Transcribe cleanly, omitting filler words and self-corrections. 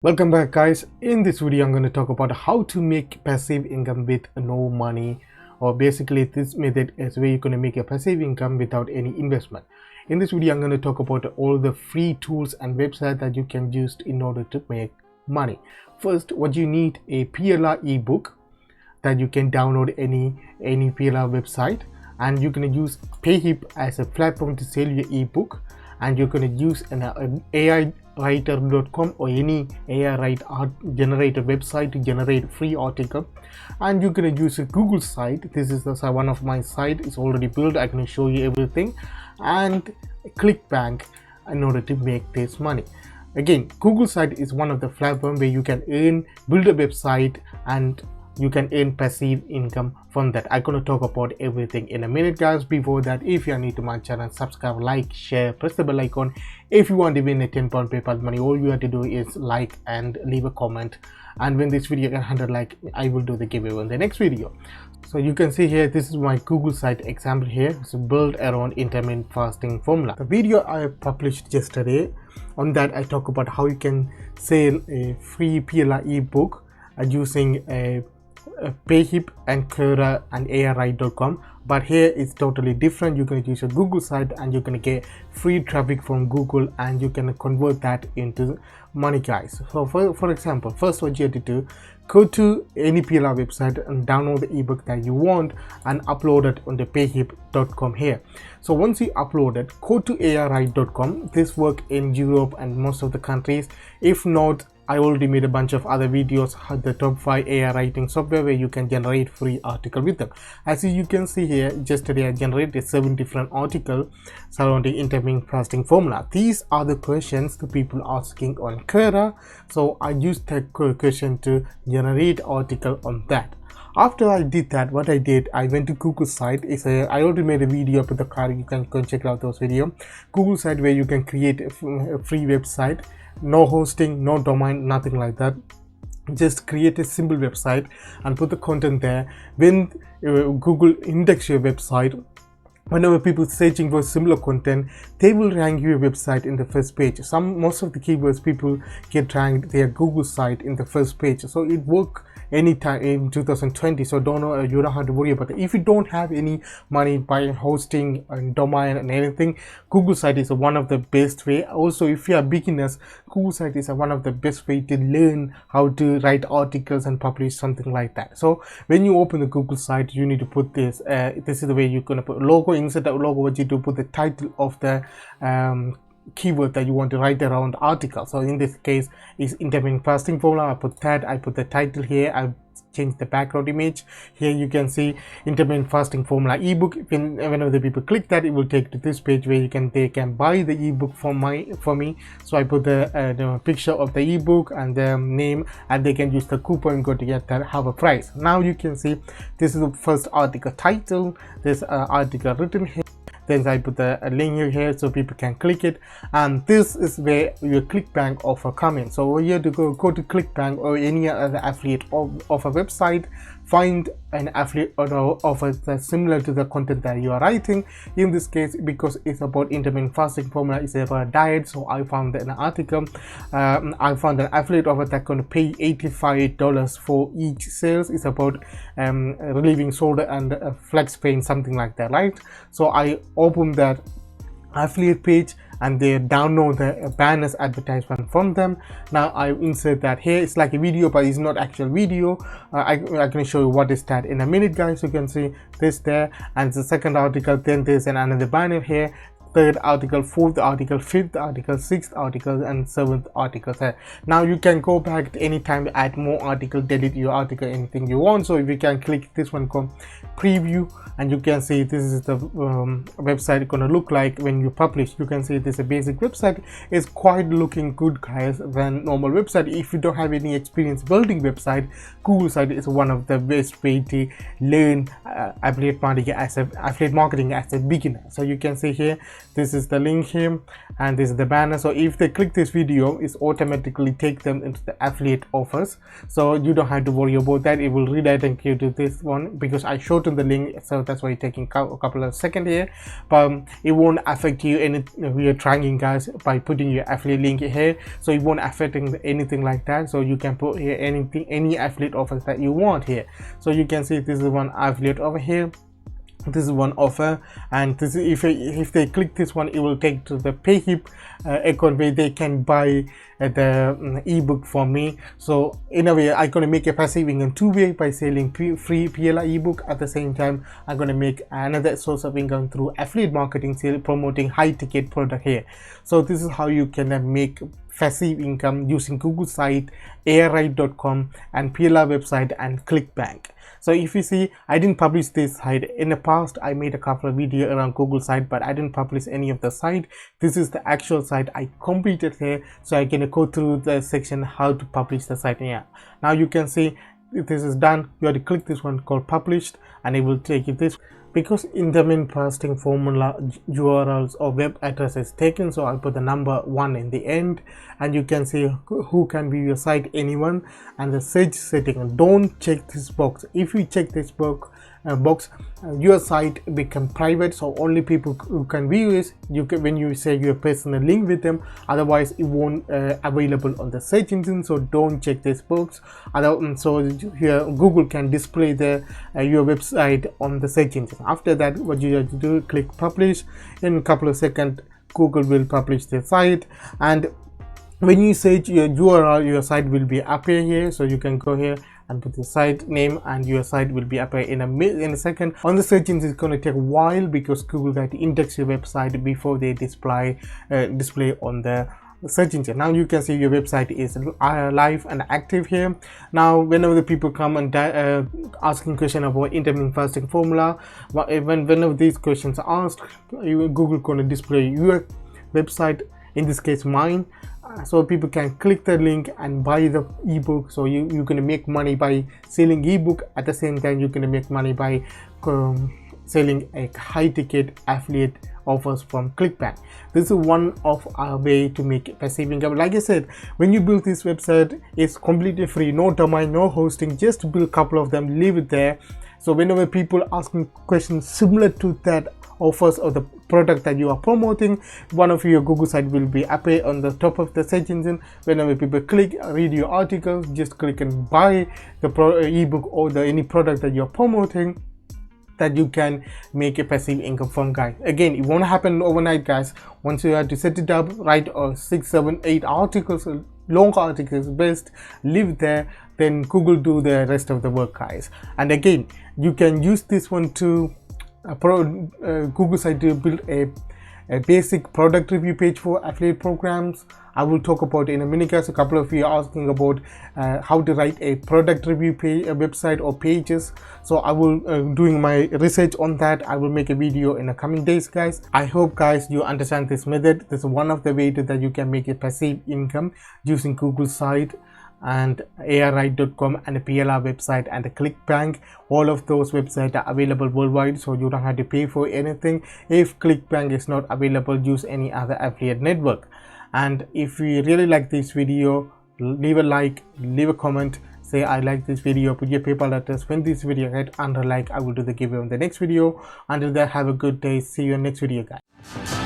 Welcome back, guys. In this video I'm going to talk about how to make passive income with no money, or basically this method is where you're going to make a passive income without any investment. In this video I'm going to talk about all the free tools and websites that you can use in order to make money. First, what you need a PLR ebook that you can download any PLR website, and you're going to use payhip as a platform to sell your ebook, and you're going to use an AI writer.com or any AI write art generator website to generate free article. And you're going to use a Google site. This is one of my site. It's already built. I can show you everything, and ClickBank in order to make this money. Again, Google site is one of the platforms where you can build a website and you can earn passive income from that. I'm going to talk about everything in a minute, guys. Before that, if you are new to my channel, subscribe, like, share, press the bell icon. If you want to win a £10 PayPal money, all you have to do is like and leave a comment, and when this video can 100 like, I will do the giveaway in the next video. So you can see here, this is my Google site example here. It's built around intermittent fasting formula. The video I published yesterday, on that I talk about how you can sell a free PLR ebook using a payhip and Quora and AirWrite.com, but here it's totally different. You're going to use a Google site and you're going to get free traffic from Google, and you can convert that into money, guys. So for example, first what you have to do, go to any PLR website and download the ebook that you want and upload it on the payhip.com here. So once you upload it, go to AirWrite.com. This works in Europe and most of the countries. If not, I already made a bunch of other videos, the top 5 AI writing software where you can generate free article with them. As you can see here, yesterday I generated 7 different articles surrounding intermittent fasting formula. These are the questions the people asking on Quora, so I used that question to generate article on that. After I did that, what I did, I went to Google site. I already made a video up at the card. You can go check out those videos. Google site where you can create a free website. No hosting, no domain, nothing like that. Just create a simple website and put the content there. When Google index your website, whenever people searching for similar content, they will rank your website in the first page. Most of the keywords people get ranked their Google site in the first page, so it works anytime in 2020. So you don't have to worry about it. If you don't have any money buying hosting and domain and anything, Google site is one of the best way. Also, if you are beginners, Google site is one of the best way to learn how to write articles and publish something like that. So when you open the Google site, you need to put this. This is the way you're gonna put logo. Inside the logo, what you do, put the title of the keyword that you want to write around the article. So in this case is intermittent fasting formula. I put that. I put the title here. I change the background image. Here you can see intermittent fasting formula ebook. Whenever the people click that, it will take to this page where they can buy the ebook for me. So I put the picture of the ebook and the name, and they can use the coupon code to get that have a price. Now you can see this is the first article title. This article written here. Then I put the link here so people can click it, and this is where your ClickBank offer come in. So you have to go to ClickBank or any other affiliate offer website, find an affiliate offer that's similar to the content that you are writing. In this case, because it's about intermittent fasting formula, it's about diet, so I found an article. I found an affiliate offer that's going to pay $85 for each sales. It's about relieving shoulder and flex pain, something like that, right? So I open that affiliate page and they download the banners advertisement from them. Now I insert that here. It's like a video, but it's not actual video. I can show you what is that in a minute, guys. You can see this there, and the second article, then there's another banner here, third article, fourth article, fifth article, sixth article, and seventh article there. Now you can go back anytime to add more article, delete your article, anything you want. So if you can click this one called preview, and you can see this is the website gonna look like when you publish. You can see this is a basic website. It's quite looking good, guys, than normal website. If you don't have any experience building website, Google site is one of the best way to learn affiliate marketing as a beginner. So you can see here This is the link here, and this is the banner. So if they click this video, it's automatically take them into the affiliate offers, so you don't have to worry about that. It will redirect you to this one because I shortened the link, so that's why it's taking a couple of seconds here, but it won't affect you any. We are trying, guys, by putting your affiliate link here, so it won't affect anything like that. So you can put here anything, any affiliate offers that you want here. So you can see this is one affiliate over here, this is one offer, and this is, if they click this one, it will take to the payhip account where they can buy the ebook from me. So in a way, I'm going to make a passive income two-way by selling free PLR ebook. At the same time, I'm going to make another source of income through affiliate marketing, promoting high ticket product here. So this is how you can make passive income using Google site, airride.com, and PLR website, and ClickBank. So if you see, I didn't publish this site in the past. I made a couple of videos around Google site, but I didn't publish any of the site. This is the actual site I completed here, so I can go through the section how to publish the site here. Now you can see this is done. You have to click this one called published, and it will take you this. Because in the main posting formula, URLs or web address is taken, so I'll put the number 1 in the end, and you can see who can view your site, anyone. And the search setting, don't check this box. If you check this box, your site become private, so only people who can view it, you can, when you say your personal link with them, otherwise it won't available on the search engine. So don't check this box. So here Google can display the your website on the search engine. After that, what you have to do, click publish. In a couple of seconds, Google will publish the site, and when you search your URL, your site will be appear here. So you can go here and put the site name, and your site will be appear in a second. On the search engine, it's going to take a while because Google got to index your website before they display on the search engine. Now you can see your website is live and active here. Now whenever the people come and asking question about intermittent fasting formula, whenever these questions are asked, Google going to display your website, in this case mine, so people can click the link and buy the ebook. So you're going to make money by selling ebook. At the same time, you're going to make money by selling a high ticket affiliate offers from ClickBank. This is one of our way to make passive income. Like I said, when you build this website, it's completely free, no domain, no hosting, just build a couple of them, leave it there. So whenever people asking questions similar to that offers or the product that you are promoting, one of your Google site will be appear on the top of the search engine. Whenever people click, read your article, just click and buy the ebook or any product that you're promoting, that you can make a passive income from, guys. Again, it won't happen overnight, guys. Once you have to set it up, write 6, 7, 8 articles, long articles best, live there, then Google do the rest of the work, guys. And again, you can use this one to Google site to build a basic product review page for affiliate programs. I will talk about it in a minute, guys. A couple of you are asking about how to write a product review page, a website or pages. So I will doing my research on that. I will make a video in the coming days, guys. I hope, guys, you understand this method. This is one of the ways that you can make a passive income using Google site and airride.com and the PLR website and the ClickBank. All of those websites are available worldwide, so you don't have to pay for anything. If ClickBank is not available, use any other affiliate network. And if you really like this video, leave a like, leave a comment, say I like this video, put your PayPal address. When this video get under like, I will do the giveaway on the next video. Until then, have a good day. See you in next video, guys.